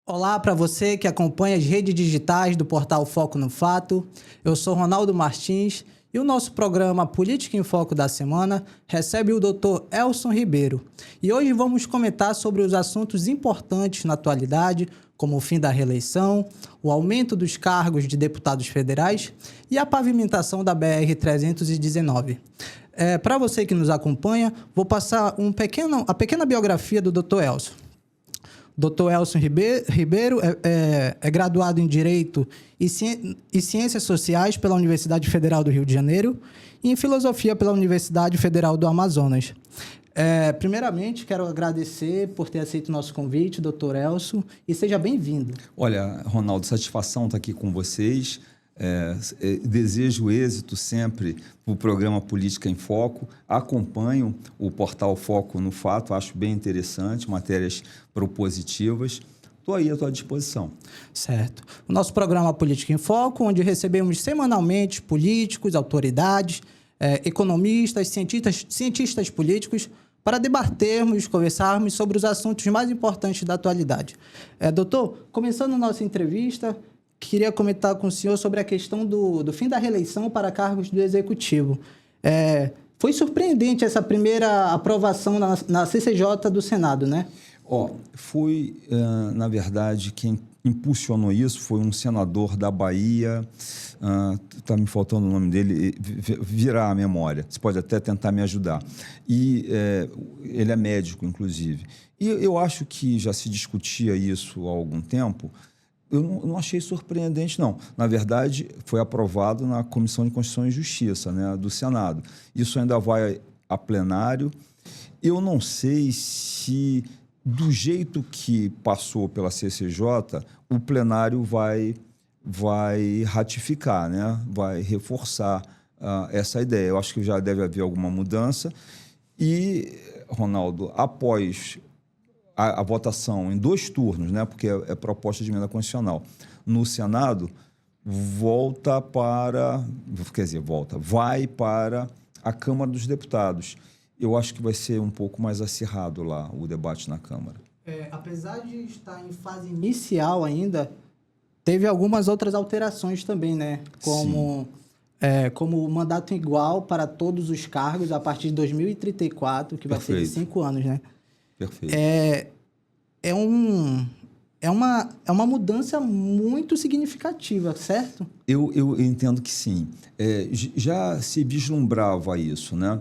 Olá para você que acompanha as redes digitais do portal Foco no Fato. Eu sou Ronaldo Martins e o nosso programa Política em Foco da semana recebe o Dr. Elson Ribeiro. E hoje vamos comentar sobre os assuntos importantes na atualidade, como o fim da reeleição, o aumento dos cargos de deputados federais e a pavimentação da BR-319. Para você que nos acompanha, vou passar a pequena biografia do Dr. Elson. Dr. Elson Ribeiro é graduado em Direito e Ciências Sociais pela Universidade Federal do Rio de Janeiro e em Filosofia pela Universidade Federal do Amazonas. Primeiramente, quero agradecer por ter aceito o nosso convite, Dr. Elson, e seja bem-vindo. Olha, Ronaldo, satisfação estar aqui com vocês. Desejo êxito sempre no programa Política em Foco. Acompanho o portal Foco no Fato, acho bem interessante, matérias propositivas. Estou aí à tua disposição. Certo. O nosso programa Política em Foco, onde recebemos semanalmente políticos, autoridades, economistas, cientistas políticos, para debatermos, conversarmos sobre os assuntos mais importantes da atualidade. Doutor, começando nossa entrevista, queria comentar com o senhor sobre a questão do fim da reeleição para cargos do Executivo. Foi surpreendente essa primeira aprovação na CCJ do Senado, né? Na verdade, quem impulsionou isso foi um senador da Bahia, está me faltando o nome dele, virá à memória, você pode até tentar me ajudar. E ele é médico, inclusive. E eu acho que já se discutia isso há algum tempo. Eu não achei surpreendente, não. Na verdade, foi aprovado na Comissão de Constituição e Justiça, né, do Senado. Isso ainda vai a plenário. Eu não sei se, do jeito que passou pela CCJ, o plenário vai ratificar, né, vai reforçar essa ideia. Eu acho que já deve haver alguma mudança. E, Ronaldo, após a votação em 2 turnos, né, porque é proposta de emenda constitucional, no Senado, vai para a Câmara dos Deputados. Eu acho que vai ser um pouco mais acirrado lá o debate na Câmara. Apesar de estar em fase inicial ainda, teve algumas outras alterações também, né? Como o mandato igual para todos os cargos a partir de 2034, que vai ser de 5 anos, né? Perfeito. É uma mudança muito significativa, certo? Eu entendo que sim. Já se vislumbrava isso, né?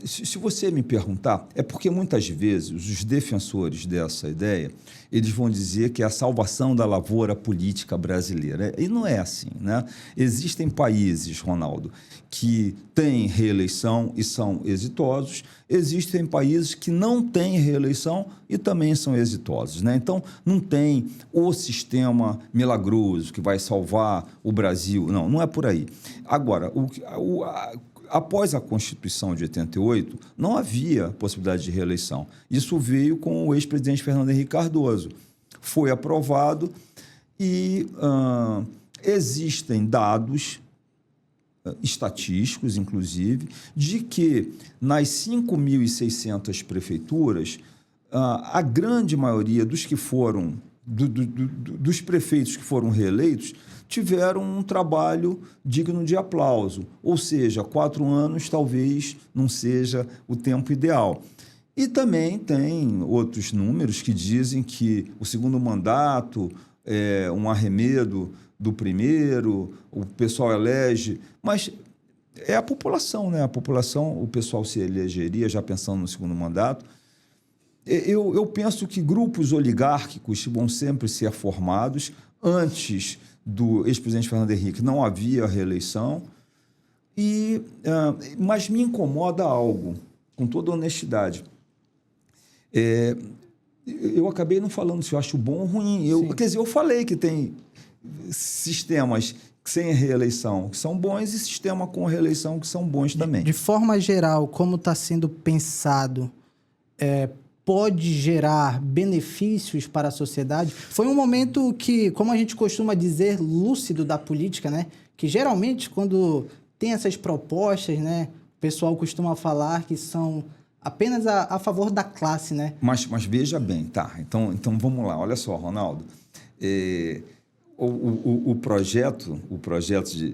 Se você me perguntar, é porque muitas vezes os defensores dessa ideia, eles vão dizer que é a salvação da lavoura política brasileira. E não é assim, né? Existem países, Ronaldo, que têm reeleição e são exitosos. Existem países que não têm reeleição e também são exitosos, né? Então, não tem o sistema milagroso que vai salvar o Brasil. Não é por aí. Agora, após a Constituição de 88, não havia possibilidade de reeleição. Isso veio com o ex-presidente Fernando Henrique Cardoso. Foi aprovado e existem dados estatísticos, inclusive, de que nas 5.600 prefeituras, a grande maioria dos que foram, dos prefeitos que foram reeleitos, tiveram um trabalho digno de aplauso. Ou seja, 4 anos talvez não seja o tempo ideal. E também tem outros números que dizem que o segundo mandato é um arremedo do primeiro, o pessoal elege, mas é a população, né? A população, o pessoal se elegeria já pensando no segundo mandato. Eu penso que grupos oligárquicos vão sempre ser formados. Antes do ex-presidente Fernando Henrique não havia reeleição, mas me incomoda algo, com toda honestidade. Eu acabei não falando se eu acho bom ou ruim. Quer dizer, eu falei que tem sistemas sem reeleição que são bons e sistemas com reeleição que são bons também. De forma geral, como está sendo pensado, pode gerar benefícios para a sociedade? Foi um momento que, como a gente costuma dizer, lúcido da política, né? Que geralmente, quando tem essas propostas, né, o pessoal costuma falar que são apenas a favor da classe, né? Mas veja bem, tá? Então vamos lá. Olha só, Ronaldo. O projeto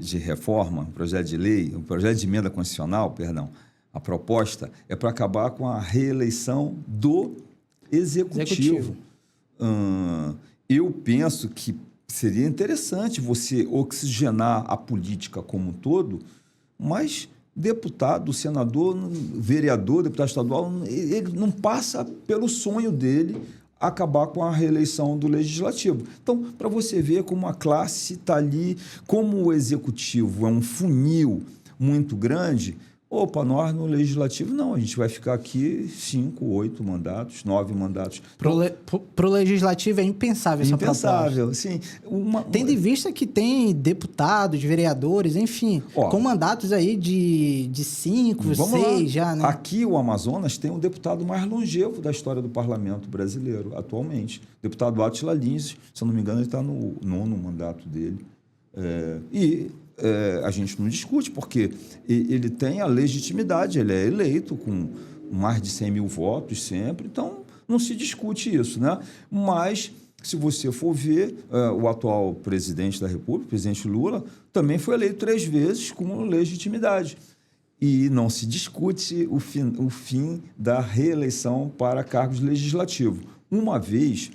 de reforma, o projeto de lei, o projeto de emenda constitucional, perdão, a proposta é para acabar com a reeleição do executivo. Eu penso que seria interessante você oxigenar a política como um todo, mas deputado, senador, vereador, deputado estadual, ele não passa pelo sonho dele acabar com a reeleição do legislativo. Então, para você ver como a classe está ali, como o executivo é um funil muito grande, nós no legislativo não, a gente vai ficar aqui 5, 8 mandatos, 9 mandatos. Para o legislativo é impensável essa proposta. Impensável, sim. Tendo em vista que tem deputados, vereadores, enfim, com mandatos aí de 5, 6 já, né? Aqui o Amazonas tem o deputado mais longevo da história do parlamento brasileiro, atualmente. O deputado Átila Lins, se eu não me engano, ele está no 9º mandato dele. A gente não discute, porque ele tem a legitimidade, ele é eleito com mais de 100 mil votos sempre, então não se discute isso, né? Mas, se você for ver, o atual presidente da República, o presidente Lula, também foi eleito 3 vezes com legitimidade. E não se discute o fim da reeleição para cargos legislativos. Uma vez,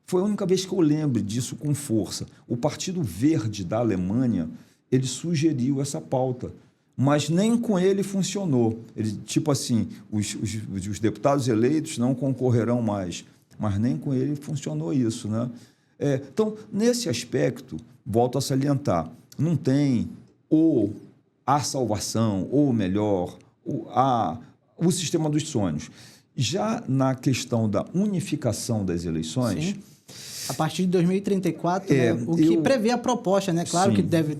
foi a única vez que eu lembro disso com força, o Partido Verde da Alemanha, ele sugeriu essa pauta, mas nem com ele funcionou. Ele, tipo assim, os deputados eleitos não concorrerão mais, mas nem com ele funcionou isso, né? Então, nesse aspecto, volto a salientar, não tem a salvação, ou melhor, o sistema dos sonhos. Já na questão da unificação das eleições... Sim. A partir de 2034, né? O que prevê a proposta, né? Claro que deve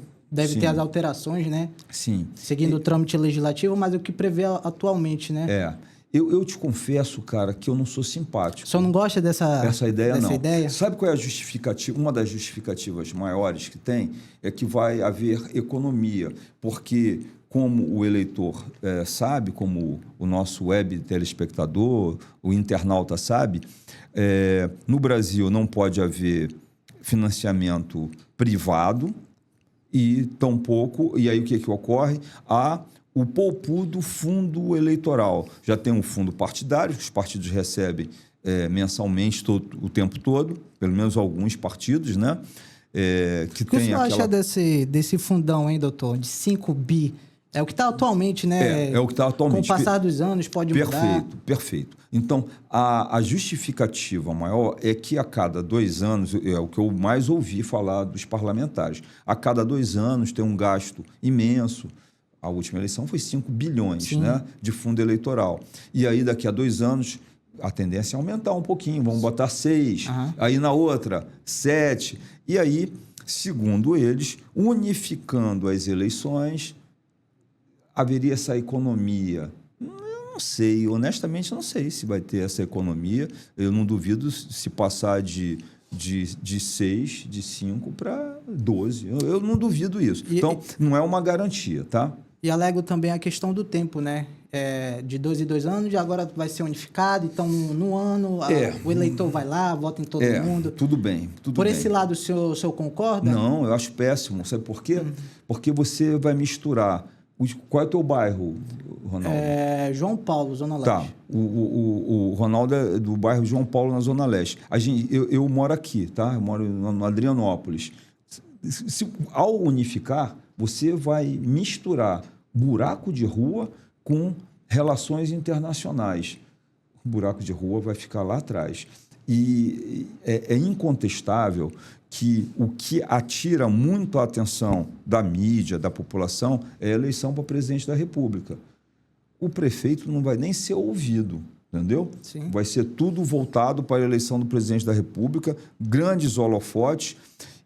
ter as alterações, né? Sim. Seguindo o trâmite legislativo, mas o que prevê atualmente, né? Eu te confesso, cara, que eu não sou simpático. O senhor não gosta dessa ideia, não. Ideia? Sabe qual é a justificativa? Uma das justificativas maiores que tem é que vai haver economia, porque, como o eleitor sabe, como o nosso web telespectador, o internauta sabe, no Brasil não pode haver financiamento privado, e tampouco, e aí o que ocorre? Há o poupudo fundo eleitoral. Já tem um fundo partidário, que os partidos recebem mensalmente o tempo todo, pelo menos alguns partidos, né? O que o senhor acha desse fundão, hein, doutor? De 5 bi? É o que está atualmente, né? É o que está atualmente. Com o passar dos anos pode mudar. Perfeito. Então, a justificativa maior é que a cada 2 anos, é o que eu mais ouvi falar dos parlamentares, a cada 2 anos tem um gasto imenso. A última eleição foi 5 bilhões, né, de fundo eleitoral. E aí, daqui a 2 anos, a tendência é aumentar um pouquinho, vamos botar 6, aí na outra, 7. E aí, segundo eles, unificando as eleições, haveria essa economia. Eu não sei, honestamente não sei se vai ter essa economia. Eu não duvido se passar de 6, de 5 para 12. Eu não duvido isso. Então, não é uma garantia, tá? E alego também a questão do tempo, né? De 2 em 2 anos, e agora vai ser unificado, então no ano o eleitor vai lá, vota em todo mundo. Tudo bem. Por esse lado, o senhor concorda? Não, eu acho péssimo. Sabe por quê? Porque você vai misturar. Qual é o teu bairro, Ronaldo? João Paulo, Zona Leste. Tá. O Ronaldo é do bairro João Paulo, na Zona Leste. Eu moro aqui, tá? Eu moro no Adrianópolis. Ao unificar, você vai misturar buraco de rua com relações internacionais. O buraco de rua vai ficar lá atrás. E é incontestável que o que atira muito a atenção da mídia, da população, é a eleição para presidente da República. O prefeito não vai nem ser ouvido, entendeu? Sim. Vai ser tudo voltado para a eleição do presidente da República, grandes holofotes.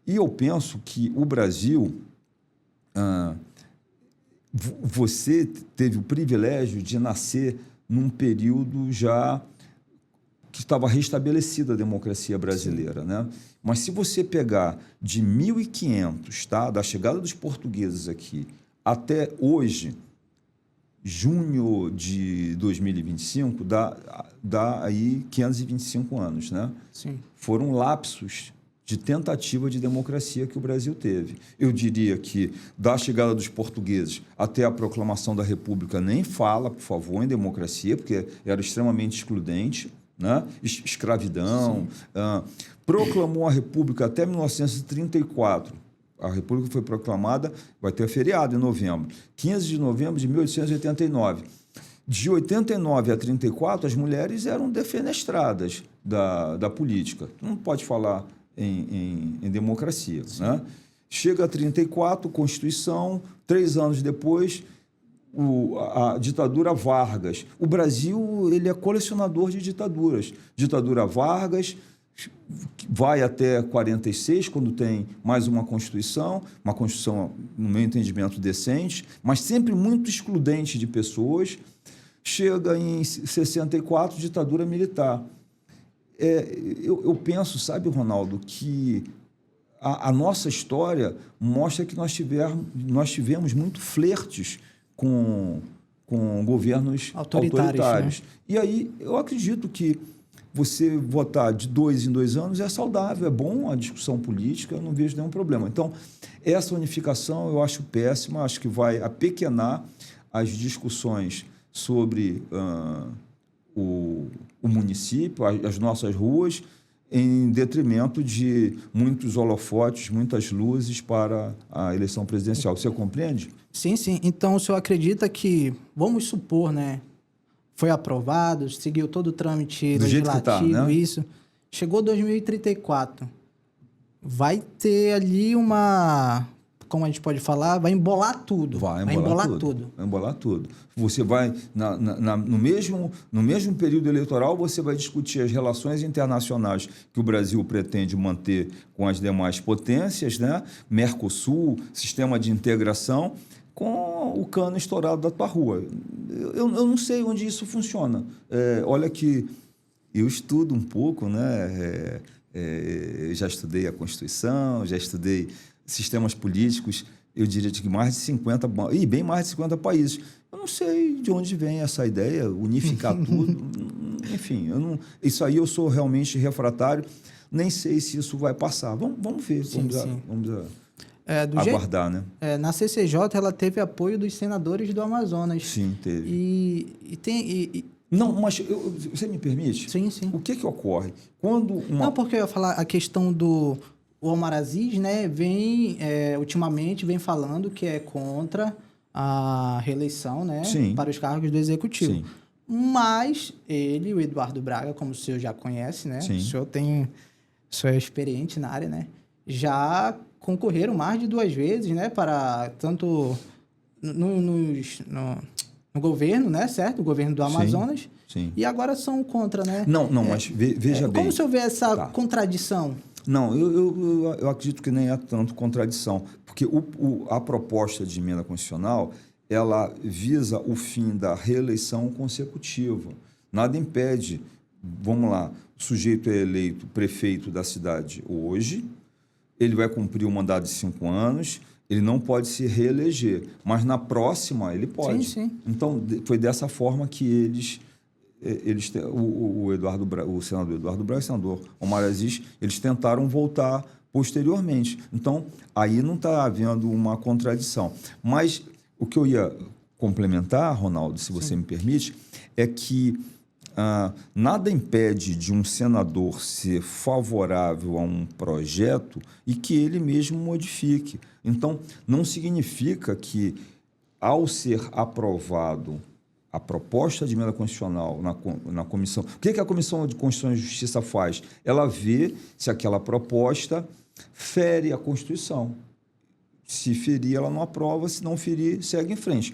E eu penso que o Brasil... você teve o privilégio de nascer num período já que estava restabelecida a democracia brasileira, né? Mas se você pegar de 1500, tá, da chegada dos portugueses aqui, até hoje, junho de 2025, dá aí 525 anos, né? Sim. Foram lapsos de tentativa de democracia que o Brasil teve. Eu diria que, da chegada dos portugueses até a proclamação da República, nem fala, por favor, em democracia, porque era extremamente excludente, né? Escravidão. Proclamou a República até 1934. A República foi proclamada, vai ter feriado em novembro, 15 de novembro de 1889. De 89 a 34, as mulheres eram defenestradas da política. Não pode falar em democracia. Né? Chega a 34, Constituição, 3 anos depois, a ditadura Vargas. O Brasil ele é colecionador de ditaduras. Ditadura Vargas vai até 46, quando tem mais uma Constituição, no meu entendimento, decente, mas sempre muito excludente de pessoas. Chega em 64, ditadura militar. Eu penso, sabe, Ronaldo, que a nossa história mostra que nós tivemos muito flertes com governos autoritários. Né? E aí eu acredito que você votar de 2 em 2 anos é saudável, é bom a discussão política, eu não vejo nenhum problema. Então, essa unificação eu acho péssima, acho que vai apequenar as discussões sobre o município, as nossas ruas, em detrimento de muitos holofotes, muitas luzes para a eleição presidencial. Você compreende? Sim, sim. Então, o senhor acredita que, vamos supor, né, foi aprovado, seguiu todo o trâmite do legislativo, jeito que tá, né? Isso. Chegou 2034, vai ter ali uma... Como a gente pode falar, vai embolar tudo. Vai embolar tudo. Vai embolar tudo. Você vai, no mesmo período eleitoral, você vai discutir as relações internacionais que o Brasil pretende manter com as demais potências, né? Mercosul, sistema de integração, com o cano estourado da tua rua. Eu não sei onde isso funciona. Olha que eu estudo um pouco, né? Eu já estudei a Constituição, já estudei sistemas políticos, eu diria de mais de 50, e bem mais de 50 países. Eu não sei de onde vem essa ideia, unificar tudo. Enfim, isso aí eu sou realmente refratário, nem sei se isso vai passar. Vamos ver, vamos aguardar, né? Na CCJ, ela teve apoio dos senadores do Amazonas. Sim, teve. E tem... Não, mas você me permite? Sim, sim. O que ocorre? Quando Não, porque eu ia falar a questão do... O Omar Aziz, né, ultimamente vem falando que é contra a reeleição, né, para os cargos do Executivo. Sim. Mas ele, o Eduardo Braga, como o senhor já conhece, né, Sim. o senhor é experiente na área, né, já concorreram mais de 2 vezes, né, para tanto no governo, né, certo? O governo do Amazonas. Sim. E agora são contra, né? Não, mas veja bem. Como o senhor vê essa contradição? Não, eu acredito que nem é tanto contradição, porque a proposta de emenda constitucional, ela visa o fim da reeleição consecutiva. Nada impede, vamos lá, o sujeito é eleito prefeito da cidade hoje, ele vai cumprir um mandato de 5 anos, ele não pode se reeleger, mas na próxima ele pode. Sim. Então, foi dessa forma que o senador Eduardo Braga e o senador Omar Aziz, eles tentaram voltar posteriormente. Então, aí não está havendo uma contradição. Mas o que eu ia complementar, Ronaldo, se você me permite, é que nada impede de um senador ser favorável a um projeto e que ele mesmo modifique. Então, não significa que, ao ser aprovado a proposta de emenda constitucional na comissão... O que a Comissão de Constituição e Justiça faz? Ela vê se aquela proposta fere a Constituição. Se ferir, ela não aprova. Se não ferir, segue em frente.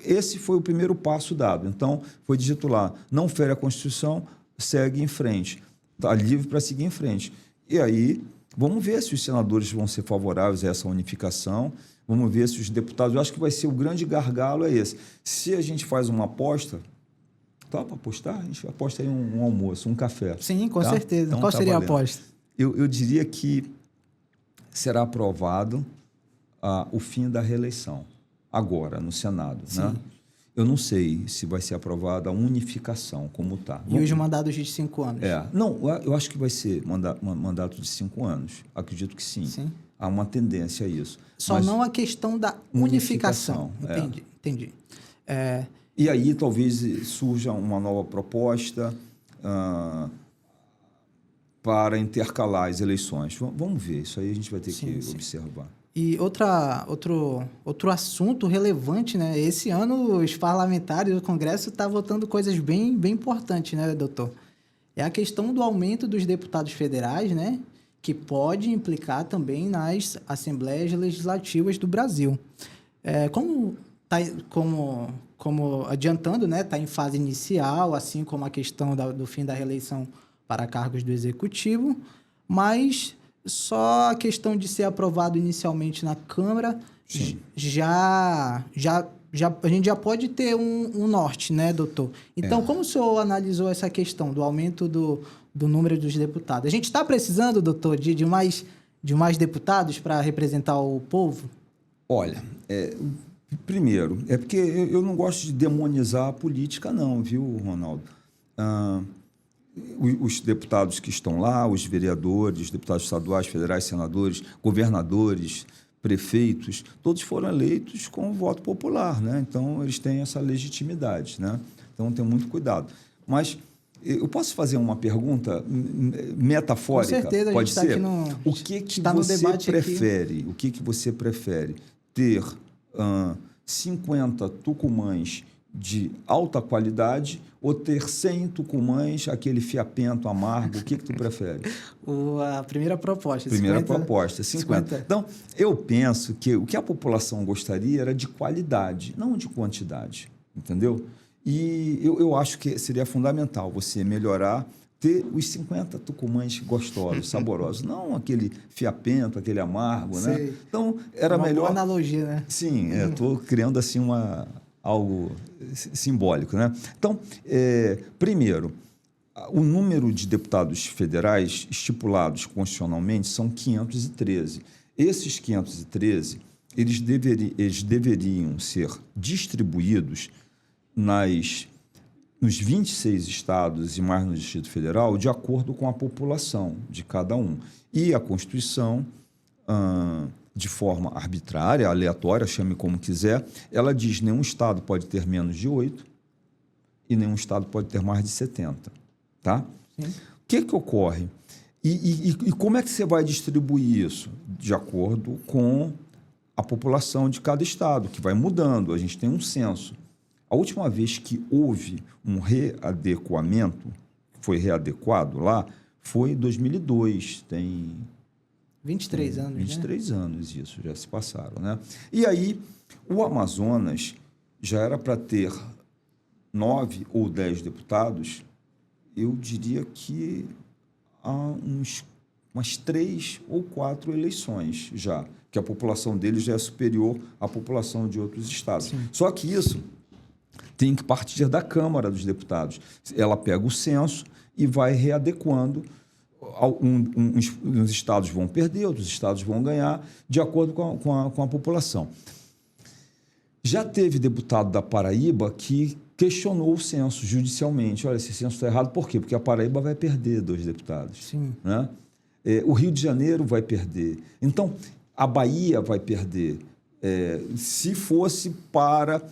Esse foi o primeiro passo dado. Então, foi dito lá, não fere a Constituição, segue em frente. Está livre para seguir em frente. E aí, vamos ver se os senadores vão ser favoráveis a essa unificação. Vamos ver se os deputados... Eu acho que vai ser o grande gargalo é esse. Se a gente faz uma aposta... Tá para apostar? A gente aposta aí um almoço, um café. Sim, com certeza. Então, qual seria a aposta? Eu diria que será aprovado o fim da reeleição. agora no Senado, né? Eu não sei se vai ser aprovada a unificação, como está. E os mandados de 5 anos? Não, eu acho que vai ser mandato de 5 anos. Acredito que sim. Há uma tendência a isso. Só não a questão da unificação. Entendi. E aí talvez surja uma nova proposta para intercalar as eleições. Vamos ver, isso aí a gente vai ter que observar. E outro assunto relevante, né? Esse ano os parlamentares do Congresso estão votando coisas bem importantes, né, doutor? É a questão do aumento dos deputados federais, né? Que pode implicar também nas assembleias legislativas do Brasil. Como adiantando, né? Está em fase inicial, assim como a questão do fim da reeleição para cargos do Executivo, mas só a questão de ser aprovado inicialmente na Câmara, a gente já pode ter um norte, né, doutor? Então, como o senhor analisou essa questão do aumento do número dos deputados? A gente está precisando, doutor, de mais deputados para representar o povo? Olha, primeiro, é porque eu não gosto de demonizar a política, não, viu, Ronaldo? Os deputados que estão lá, os vereadores, deputados estaduais, federais, senadores, governadores, prefeitos, todos foram eleitos com voto popular, né? Então, eles têm essa legitimidade, né? Então, tem muito cuidado. Mas eu posso fazer uma pergunta metafórica? Com certeza, pode ser? Aqui no, o que você prefere? Aqui. O que você prefere? Ter 50 tucumãs de alta qualidade ou ter 100 tucumãs, aquele fiapento amargo? O que tu prefere? A primeira proposta. Primeira proposta, 50. Então, eu penso que o que a população gostaria era de qualidade, não de quantidade, entendeu? E eu acho que seria fundamental você melhorar, ter os 50 tucumãs gostosos, saborosos, não aquele fiapento, aquele amargo, né? Então, era melhor... Uma boa analogia, né? Sim, estou criando assim algo simbólico, né? Então, primeiro, o número de deputados federais estipulados constitucionalmente são 513. Esses 513, eles deveriam ser distribuídos nos 26 estados e mais no Distrito Federal, de acordo com a população de cada um. E a Constituição, de forma arbitrária, aleatória, chame como quiser, ela diz que nenhum estado pode ter menos de 8 e nenhum estado pode ter mais de 70. Tá? O que ocorre? E como é que você vai distribuir isso? De acordo com a população de cada estado, que vai mudando. A gente tem um censo. A última vez que houve um readequamento, foi readequado lá, foi em 2002. Tem 23 anos, 23 anos isso, já se passaram, né? E aí, o Amazonas já era para ter 9 ou 10 deputados, eu diria que há umas 3 ou 4 eleições já, que a população deles já é superior à população de outros estados. Sim. Só que isso tem que partir da Câmara dos Deputados. Ela pega o censo e vai readequando. Uns estados vão perder, outros estados vão ganhar, de acordo com a população. Já teve deputado da Paraíba que questionou o censo judicialmente. Olha, esse censo está errado, por quê? Porque a Paraíba vai perder 2 deputados. Sim. Né? O Rio de Janeiro vai perder. Então, a Bahia vai perder. Se fosse para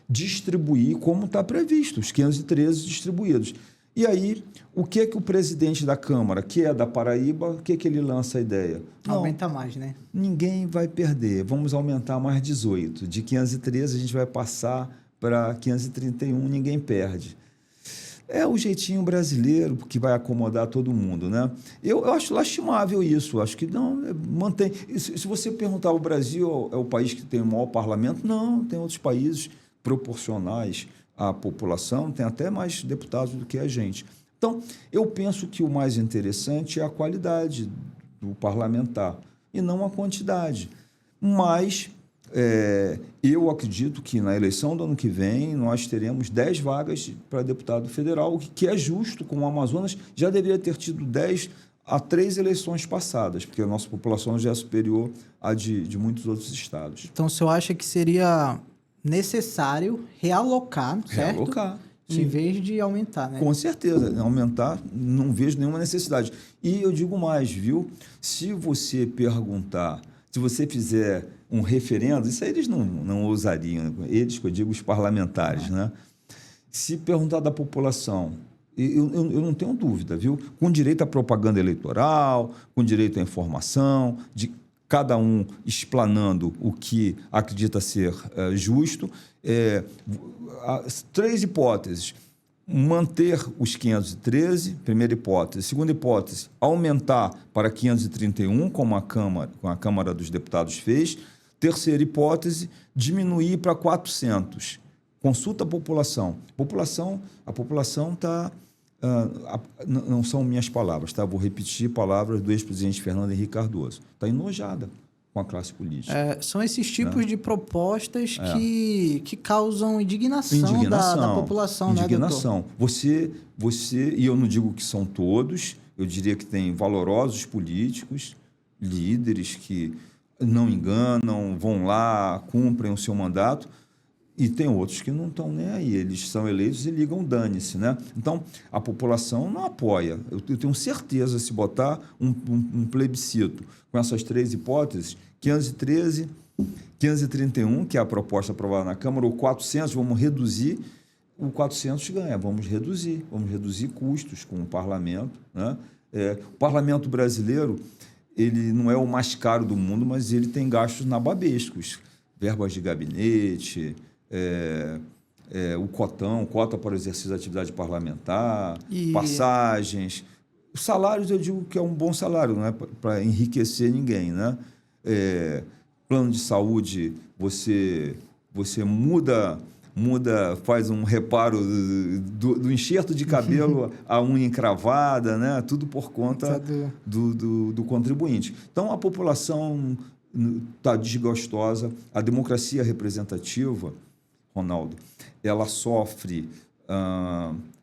distribuir como está previsto, os 513 distribuídos. E aí, o que o presidente da Câmara, que é da Paraíba, o que ele lança a ideia? Aumenta mais, né? Ninguém vai perder, vamos aumentar mais 18. De 513 a gente vai passar para 531, ninguém perde. É o jeitinho brasileiro que vai acomodar todo mundo, né? Eu acho lastimável isso, acho que não, mantém. Se você perguntar, o Brasil é o país que tem o maior parlamento? Não, tem outros países proporcionais à população, tem até mais deputados do que a gente. Então, eu penso que o mais interessante é a qualidade do parlamentar e não a quantidade. Mas eu acredito que na eleição do ano que vem nós teremos 10 vagas para deputado federal, o que é justo, como o Amazonas já deveria ter tido 10 a 3 eleições passadas, porque a nossa população já é superior à de muitos outros estados. Então, o senhor acha que seria necessário realocar, certo? Realocar. Em Sim. vez de aumentar, né? Com certeza, aumentar, não vejo nenhuma necessidade. E eu digo mais, viu? Se você perguntar, se você fizer um referendo, isso aí eles não ousariam, eles, que eu digo, os parlamentares, né? Se perguntar da população, eu não tenho dúvida, viu? Com direito à propaganda eleitoral, com direito à informação, de cada um explanando o que acredita ser justo. As 3 hipóteses: manter os 513, primeira hipótese. Segunda hipótese, aumentar para 531, como a Câmara dos Deputados fez. Terceira hipótese, diminuir para 400. Consulta a população. A população está... não são minhas palavras, tá? Vou repetir palavras do ex-presidente Fernando Henrique Cardoso. Está enojada com a classe política. São esses tipos de propostas que causam indignação da população, indignação. né, doutor? Você, e eu não digo que são todos, eu diria que tem valorosos políticos, líderes que não enganam, vão lá, cumprem o seu mandato, e tem outros que não estão nem aí. Eles são eleitos e ligam dane-se, né? Então, a população não apoia. Eu tenho certeza, se botar um plebiscito com essas 3 hipóteses, 513, 531, que é a proposta aprovada na Câmara, ou 400, vamos reduzir, o 400 ganha. Vamos reduzir custos com o parlamento, né? O parlamento brasileiro, ele não é o mais caro do mundo, mas ele tem gastos nababescos. Verbas de gabinete... o cota para o exercício da atividade parlamentar, passagens. Os salários, eu digo que é um bom salário, não é para enriquecer ninguém, né? Plano de saúde, você muda, faz um reparo do enxerto de cabelo à unha encravada, né? Tudo por conta do contribuinte. Então, a população está desgostosa. A democracia representativa, Ronaldo, ela sofre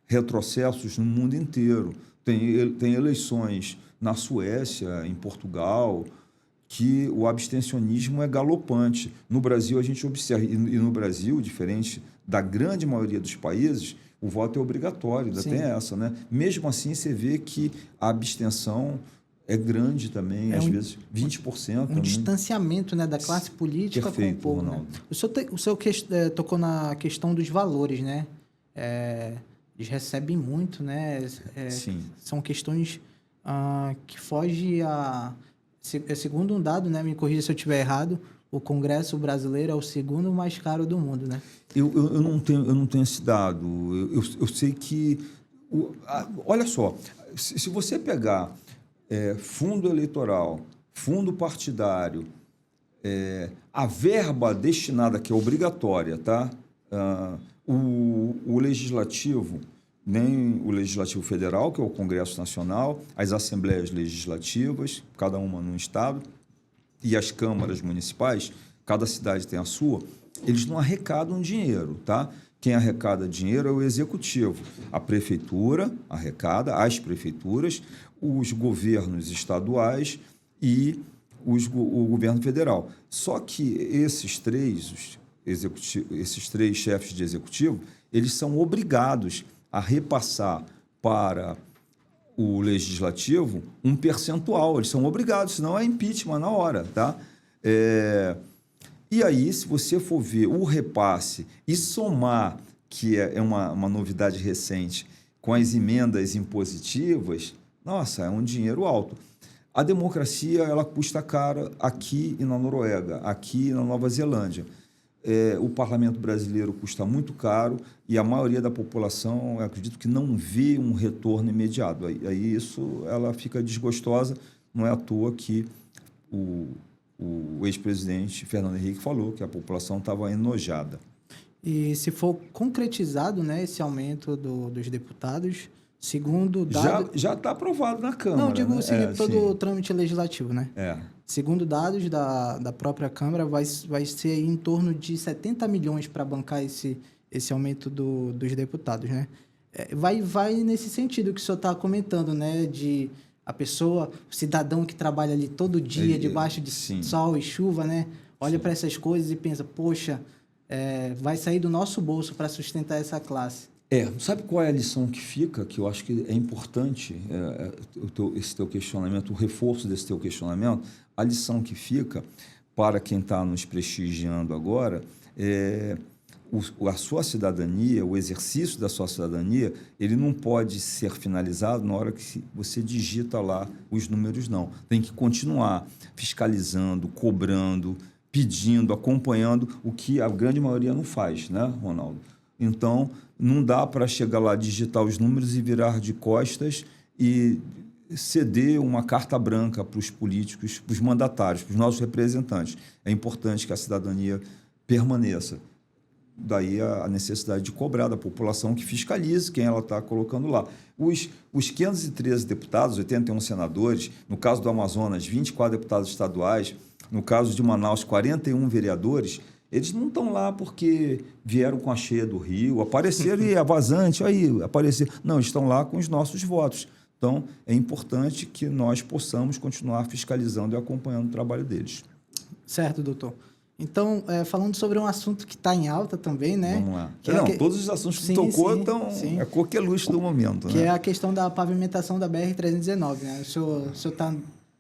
retrocessos no mundo inteiro. Tem eleições na Suécia, em Portugal, que o abstencionismo é galopante. No Brasil, a gente observa, e no Brasil, diferente da grande maioria dos países, o voto é obrigatório, ainda tem essa, né? Mesmo assim, você vê que a abstenção é grande também, às vezes 20%. Um distanciamento, né, da classe política com o povo. Né? O senhor tocou na questão dos valores, né? Eles recebem muito, né? Sim. São questões que fogem a... Segundo um dado, né, me corrija se eu estiver errado, o Congresso brasileiro é o segundo mais caro do mundo, né? Eu não tenho esse dado. Eu sei que... olha só, se você pegar fundo eleitoral, fundo partidário, a verba destinada, que é obrigatória, tá? O legislativo, nem o Legislativo Federal, que é o Congresso Nacional, as assembleias legislativas, cada uma num estado, e as câmaras municipais, cada cidade tem a sua, eles não arrecadam dinheiro, tá? Quem arrecada dinheiro é o executivo. A prefeitura arrecada, as prefeituras, os governos estaduais e o governo federal. Só que esses três chefes de executivo, eles são obrigados a repassar para o legislativo um percentual. Eles são obrigados, senão é impeachment na hora, tá? E aí, se você for ver o repasse e somar, que é uma novidade recente, com as emendas impositivas, nossa, é um dinheiro alto. A democracia, ela custa cara aqui e na Noruega, aqui e na Nova Zelândia. O parlamento brasileiro custa muito caro e a maioria da população, eu acredito que não vê um retorno imediato. Aí isso, ela fica desgostosa. Não é à toa que o ex-presidente Fernando Henrique falou que a população estava enojada. E se for concretizado, né, esse aumento dos deputados, segundo dados... Já está aprovado na Câmara. Não, digo né? todo o trâmite legislativo, né? Segundo dados da própria Câmara, vai ser em torno de 70 milhões para bancar esse aumento dos deputados, né? Vai nesse sentido que o senhor está comentando, né? De a pessoa, o cidadão que trabalha ali todo dia, debaixo de sol e chuva, né? Olha para essas coisas e pensa, poxa, vai sair do nosso bolso para sustentar essa classe. Sabe qual é a lição que fica, que eu acho que é importante, esse teu questionamento, o reforço desse teu questionamento? A lição que fica para quem está nos prestigiando agora a sua cidadania, o exercício da sua cidadania, ele não pode ser finalizado na hora que você digita lá os números, não. Tem que continuar fiscalizando, cobrando, pedindo, acompanhando, o que a grande maioria não faz, né, Ronaldo? Então, não dá para chegar lá, digitar os números e virar de costas e ceder uma carta branca para os políticos, para os mandatários, para os nossos representantes. É importante que a cidadania permaneça. Daí a necessidade de cobrar da população que fiscalize quem ela está colocando lá. Os 513 deputados, 81 senadores, no caso do Amazonas, 24 deputados estaduais, no caso de Manaus, 41 vereadores, eles não estão lá porque vieram com a cheia do Rio, apareceram e é vazante, aí aparecer. Não, eles estão lá com os nossos votos. Então, é importante que nós possamos continuar fiscalizando e acompanhando o trabalho deles. Certo, doutor. Então, falando sobre um assunto que está em alta também, né? Vamos lá. Todos os assuntos que tocou estão a coqueluche do momento. Que é a questão da pavimentação da BR-319, né? O senhor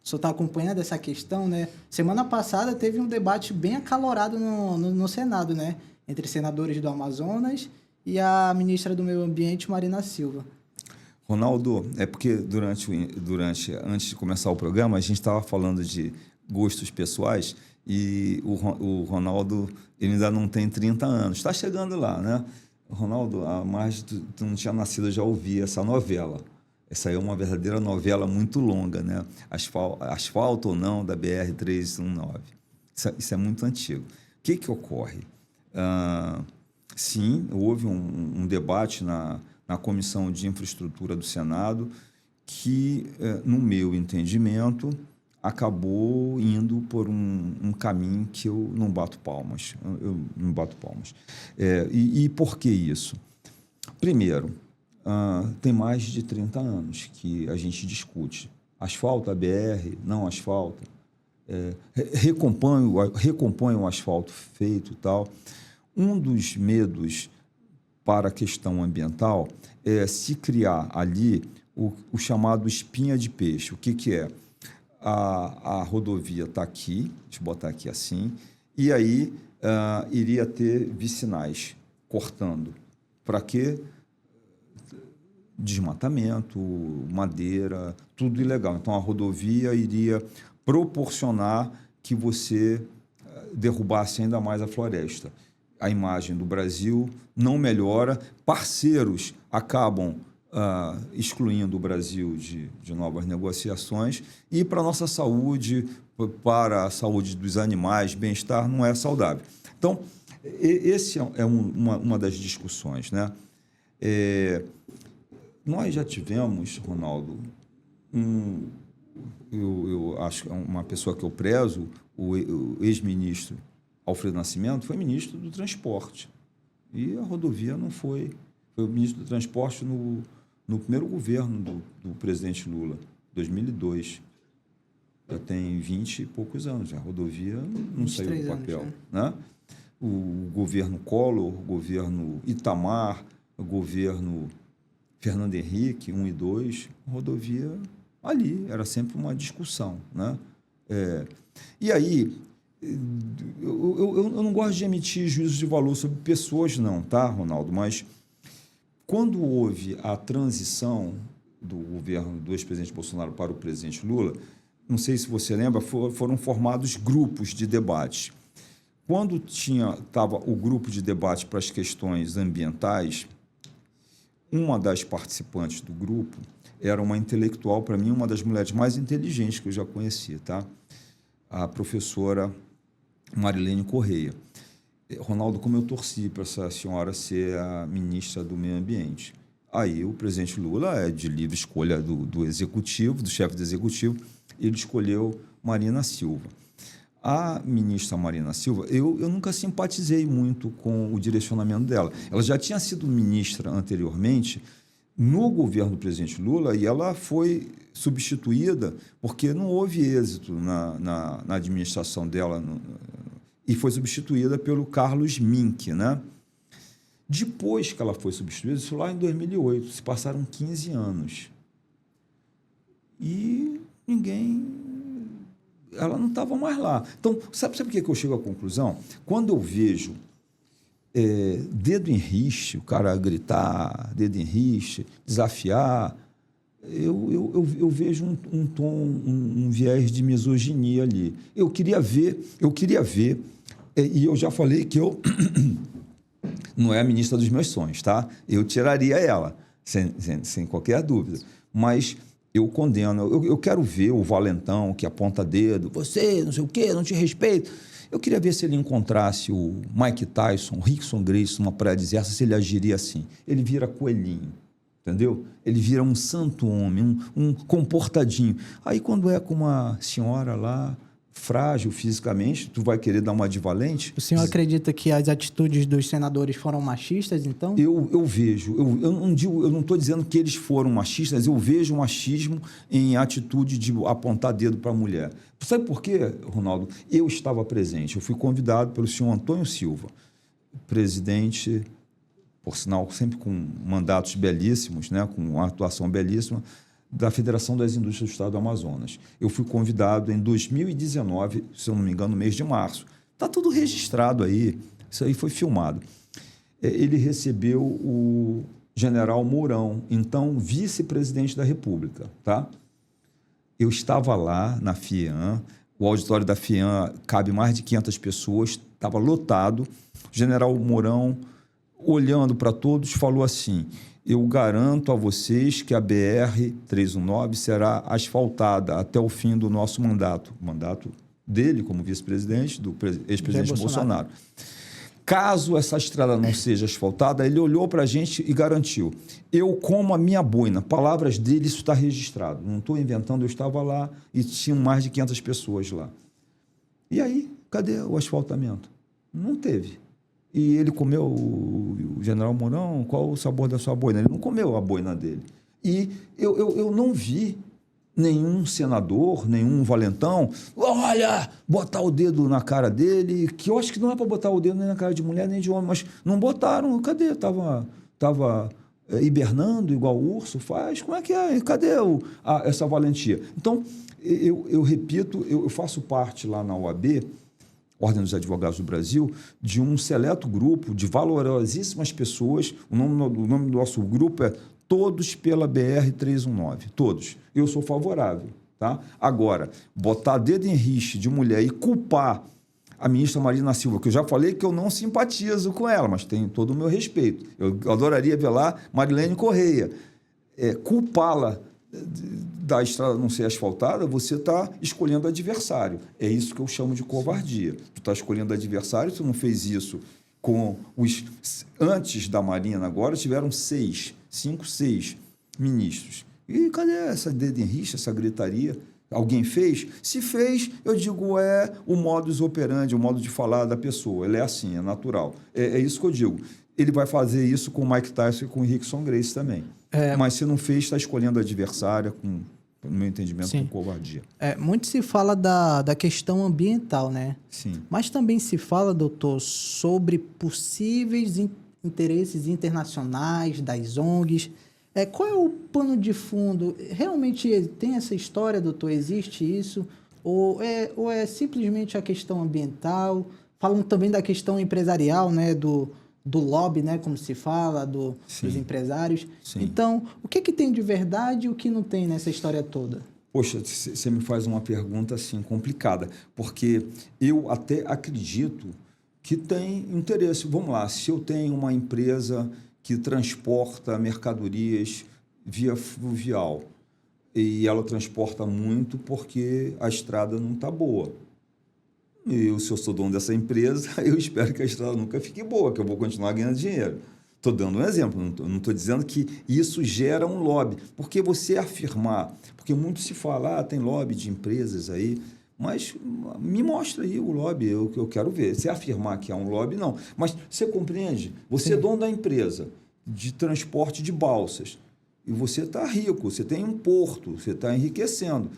está acompanhando essa questão, né? Semana passada teve um debate bem acalorado no Senado, né? Entre senadores do Amazonas e a ministra do Meio Ambiente, Marina Silva. Ronaldo, é porque antes de começar o programa, a gente estava falando de gostos pessoais e o Ronaldo, ele ainda não tem 30 anos. Está chegando lá, né? Ronaldo, há mais tu não tinha nascido, eu já ouvi essa novela. Essa aí é uma verdadeira novela muito longa, né? Asfalto ou não da BR-319. Isso é muito antigo. O que ocorre? Sim, houve um debate na Comissão de Infraestrutura do Senado que, no meu entendimento, acabou indo por um caminho que eu não bato palmas. Eu não bato palmas. E por que isso? Primeiro, tem mais de 30 anos que a gente discute. Asfalto a BR, não asfalto. Recompõe o asfalto feito e tal. Um dos medos para a questão ambiental é se criar ali o chamado espinha de peixe. O que é? A rodovia está aqui, deixa eu botar aqui assim, e aí iria ter vicinais cortando. Para quê? Desmatamento, madeira, tudo ilegal. Então, a rodovia iria proporcionar que você derrubasse ainda mais a floresta. A imagem do Brasil não melhora, parceiros acabam excluindo o Brasil de novas negociações e para a nossa saúde, para a saúde dos animais, bem-estar, não é saudável. Então, esse é uma das discussões, né? Nós já tivemos, Ronaldo, eu acho que uma pessoa que eu prezo, o ex-ministro Alfredo Nascimento, foi ministro do Transporte. E a rodovia não foi. Foi o ministro do Transporte no primeiro governo do presidente Lula, 2002. Já tem 20 e poucos anos. A rodovia não saiu do papel. Anos, né? O governo Collor, o governo Itamar, o governo Fernando Henrique, 1 e 2, rodovia ali, era sempre uma discussão, né? E aí, eu não gosto de emitir juízos de valor sobre pessoas não, tá, Ronaldo? Mas quando houve a transição do governo do ex-presidente Bolsonaro para o presidente Lula, não sei se você lembra, foram formados grupos de debate. Quando estava o grupo de debate para as questões ambientais, uma das participantes do grupo era uma intelectual, para mim, uma das mulheres mais inteligentes que eu já conheci, tá? A professora Marilene Correia. Ronaldo, como eu torci para essa senhora ser a ministra do Meio Ambiente. Aí o presidente Lula é de livre escolha do executivo, do chefe do executivo, ele escolheu Marina Silva. A ministra Marina Silva, eu nunca simpatizei muito com o direcionamento dela. Ela já tinha sido ministra anteriormente no governo do presidente Lula e ela foi substituída porque não houve êxito na administração dela e foi substituída pelo Carlos Mink, né? Depois que ela foi substituída, isso lá em 2008, se passaram 15 anos. E ela não estava mais lá. Então, sabe por que eu chego à conclusão? Quando eu vejo dedo em riste, o cara gritar, dedo em riste, desafiar, eu vejo um tom, um viés de misoginia ali. Eu queria ver, e eu já falei que eu não é a ministra dos meus sonhos, tá? Eu tiraria ela, sem qualquer dúvida. Mas eu condeno, eu quero ver o valentão que aponta dedo, você, não sei o quê, não te respeito. Eu queria ver se ele encontrasse o Mike Tyson, o Rickson Gracie, numa praia deserta, se ele agiria assim. Ele vira coelhinho, entendeu? Ele vira um santo homem, um comportadinho. Aí, quando é com uma senhora lá, frágil fisicamente, tu vai querer dar uma de valente? O senhor acredita que as atitudes dos senadores foram machistas, então? Eu vejo, eu não estou dizendo que eles foram machistas, eu vejo machismo em atitude de apontar dedo para a mulher. Sabe por quê, Ronaldo? Eu estava presente, eu fui convidado pelo senhor Antônio Silva, presidente, por sinal, sempre com mandatos belíssimos, né, com uma atuação belíssima, da Federação das Indústrias do Estado do Amazonas. Eu fui convidado em 2019, se eu não me engano, no mês de março. Está tudo registrado aí, isso aí foi filmado. Ele recebeu o general Mourão, então vice-presidente da República. Tá? Eu estava lá na FIAM, o auditório da FIAM cabe mais de 500 pessoas, estava lotado. O general Mourão, olhando para todos, falou assim: eu garanto a vocês que a BR-319 será asfaltada até o fim do nosso mandato. O mandato dele como vice-presidente, do ex-presidente Bolsonaro. Caso essa estrada não seja asfaltada, ele olhou para a gente e garantiu: eu como a minha boina. Palavras dele, isso está registrado. Não estou inventando, eu estava lá e tinham mais de 500 pessoas lá. E aí, cadê o asfaltamento? Não teve. E ele comeu, o general Mourão, qual o sabor da sua boina? Ele não comeu a boina dele. E eu não vi nenhum senador, nenhum valentão, olha, botar o dedo na cara dele, que eu acho que não é para botar o dedo nem na cara de mulher nem de homem, mas não botaram. Cadê? Estava hibernando igual o urso faz? Como é que é? Cadê essa valentia? Então, eu repito, eu faço parte lá na OAB, Ordem dos Advogados do Brasil, de um seleto grupo de valorosíssimas pessoas. O nome do nosso grupo é Todos pela BR-319. Todos. Eu sou favorável. Tá? Agora, botar dedo em riste de mulher e culpar a ministra Marina Silva, que eu já falei que eu não simpatizo com ela, mas tenho todo o meu respeito. Eu adoraria ver lá Marilene Correia. Culpá-la da estrada não ser asfaltada, você está escolhendo adversário. É isso que eu chamo de covardia. Tu está escolhendo adversário, tu não fez isso com os... Antes da Marina, agora, tiveram 5, 6 ministros. E cadê essa dedo em riste, essa gritaria? Alguém fez? Se fez, eu digo, é o modus operandi, o modo de falar da pessoa. Ele é assim, é natural. É isso que eu digo. Ele vai fazer isso com o Mike Tyson e com o Rickson Gracie também. Mas se não fez, está escolhendo adversária, no meu entendimento, com covardia. Muito se fala da questão ambiental, né? Sim. Mas também se fala, doutor, sobre possíveis interesses internacionais das ONGs. Qual é o pano de fundo? Realmente tem essa história, doutor? Existe isso? Ou é simplesmente a questão ambiental? Falam também da questão empresarial, né? Do lobby, né, como se fala, dos empresários. Sim. Então, o que tem de verdade e o que não tem nessa história toda? Poxa, você me faz uma pergunta assim complicada, porque eu até acredito que tem interesse. Vamos lá, se eu tenho uma empresa que transporta mercadorias via fluvial e ela transporta muito porque a estrada não está boa. Se eu sou dono dessa empresa, eu espero que a estrada nunca fique boa, que eu vou continuar ganhando dinheiro. Estou dando um exemplo, não estou dizendo que isso gera um lobby. Porque você afirmar, porque muito se fala, tem lobby de empresas aí, mas me mostra aí o lobby, eu quero ver. Você afirmar que há um lobby, não. Mas você compreende? Você é dono da empresa de transporte de balsas e você está rico, você tem um porto, você está enriquecendo.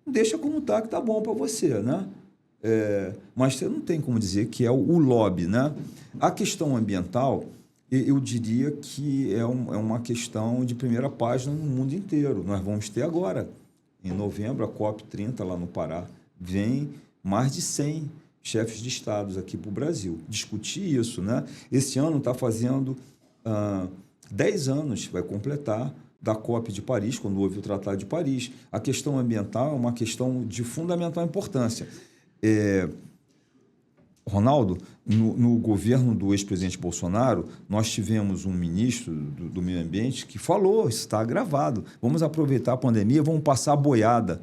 Deixa como está, que está bom para você, né? mas você não tem como dizer que é o lobby, né? A questão ambiental, eu diria que é uma questão de primeira página no mundo inteiro. Nós vamos ter agora, em novembro, a COP30 lá no Pará. Vem mais de 100 chefes de estados aqui para o Brasil discutir isso, né? Esse ano está fazendo 10 anos, vai completar, da COP de Paris, quando houve o Tratado de Paris. A questão ambiental é uma questão de fundamental importância. Ronaldo, no governo do ex-presidente Bolsonaro, nós tivemos um ministro do Meio Ambiente que falou, isso está gravado, vamos aproveitar a pandemia, vamos passar a boiada.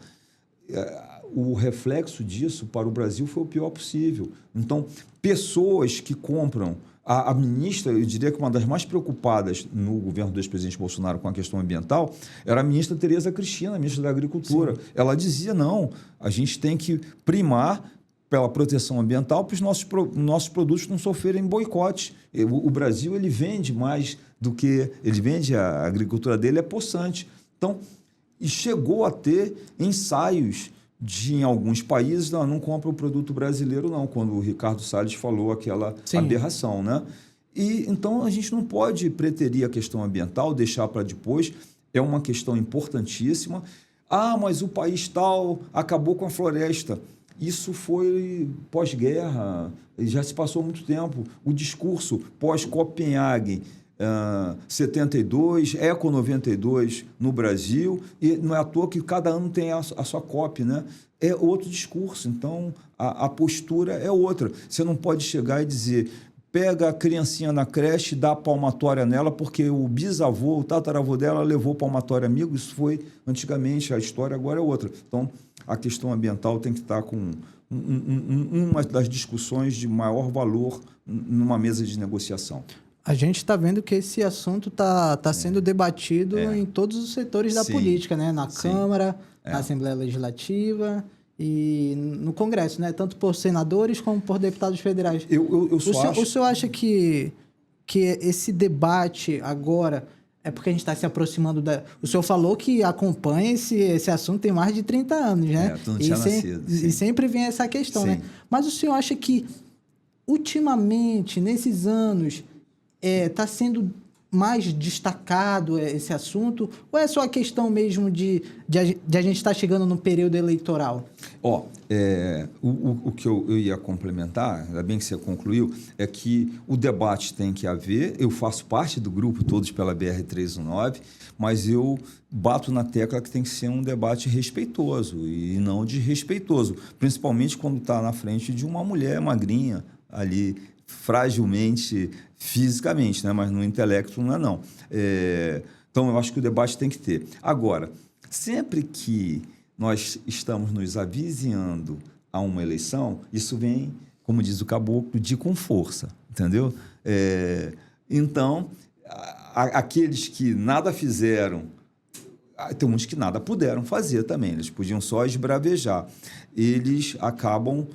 O reflexo disso para o Brasil foi o pior possível. Então, pessoas que compram... A ministra, eu diria que uma das mais preocupadas no governo do ex-presidente Bolsonaro com a questão ambiental era a ministra Tereza Cristina, a ministra da Agricultura. Sim. Ela dizia, não, a gente tem que primar pela proteção ambiental para os nossos produtos não sofrerem boicote. O Brasil, ele vende mais do que... Ele vende, a agricultura dele é possante. Então, e chegou a ter ensaios em alguns países, não compra o produto brasileiro, não, quando o Ricardo Salles falou aquela Sim. aberração, né? E, então, a gente não pode preterir a questão ambiental, deixar para depois, é uma questão importantíssima. Mas o país tal acabou com a floresta. Isso foi pós-guerra, já se passou muito tempo. O discurso pós-Copenhague, 72, Eco 92 no Brasil, e não é à toa que cada ano tem a sua COP, né? É outro discurso, então a postura é outra. Você não pode chegar e dizer, pega a criancinha na creche e dá palmatória nela, porque o bisavô, o tataravô dela levou palmatória amigo, isso foi antigamente, a história agora é outra. Então, a questão ambiental tem que estar com uma das discussões de maior valor numa mesa de negociação. A gente está vendo que esse assunto está sendo debatido em todos os setores da política, né? Na Câmara, na Assembleia Legislativa e no Congresso, né? Tanto por senadores como por deputados federais. O senhor acha que esse debate agora é porque a gente está se aproximando da... O senhor falou que acompanha esse assunto tem mais de 30 anos, né? Tu não tinha nascido. E sempre vem essa questão, né? Mas o senhor acha que, ultimamente, nesses anos... está sendo mais destacado esse assunto? Ou é só a questão mesmo de a gente estar chegando no período eleitoral? O que eu ia complementar, ainda bem que você concluiu, é que o debate tem que haver. Eu faço parte do grupo Todos pela BR-319, mas eu bato na tecla que tem que ser um debate respeitoso e não desrespeitoso, principalmente quando está na frente de uma mulher magrinha ali, fragilmente fisicamente, né? Mas no intelecto não é não. Então, eu acho que o debate tem que ter. Agora, sempre que nós estamos nos avizinhando a uma eleição, isso vem, como diz o caboclo, de com força, entendeu? Então, aqueles que nada fizeram, tem uns que nada puderam fazer também, eles podiam só esbravejar. Eles acabam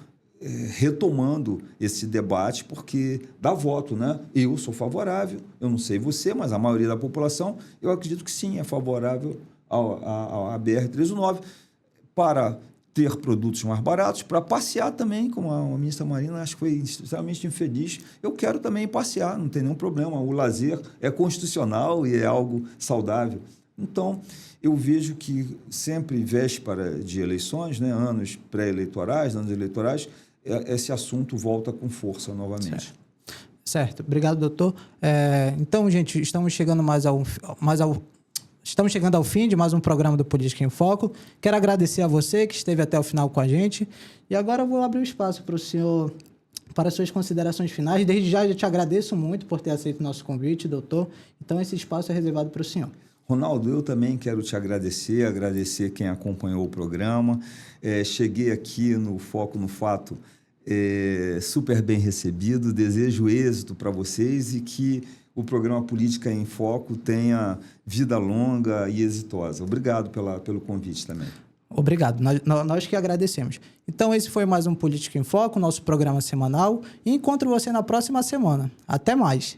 retomando esse debate porque dá voto, né? Eu sou favorável, eu não sei você, mas a maioria da população, eu acredito que sim, é favorável à BR-319 para ter produtos mais baratos, para passear também, como a ministra Marina, acho que foi extremamente infeliz. Eu quero também passear, não tem nenhum problema. O lazer é constitucional e é algo saudável. Então, eu vejo que sempre, véspera de eleições, né, anos pré-eleitorais, anos eleitorais, esse assunto volta com força novamente. Certo. Obrigado, doutor. Então, gente, estamos chegando estamos chegando ao fim de mais um programa do Política em Foco. Quero agradecer a você que esteve até o final com a gente. E agora eu vou abrir o espaço para o senhor, para as suas considerações finais. Desde já eu te agradeço muito por ter aceito o nosso convite, doutor. Então, esse espaço é reservado para o senhor. Ronaldo, eu também quero te agradecer quem acompanhou o programa. Cheguei aqui no Foco no Fato super bem recebido, desejo êxito para vocês e que o programa Política em Foco tenha vida longa e exitosa. Obrigado pelo convite também. Obrigado, nós que agradecemos. Então, esse foi mais um Política em Foco, nosso programa semanal, e encontro você na próxima semana. Até mais!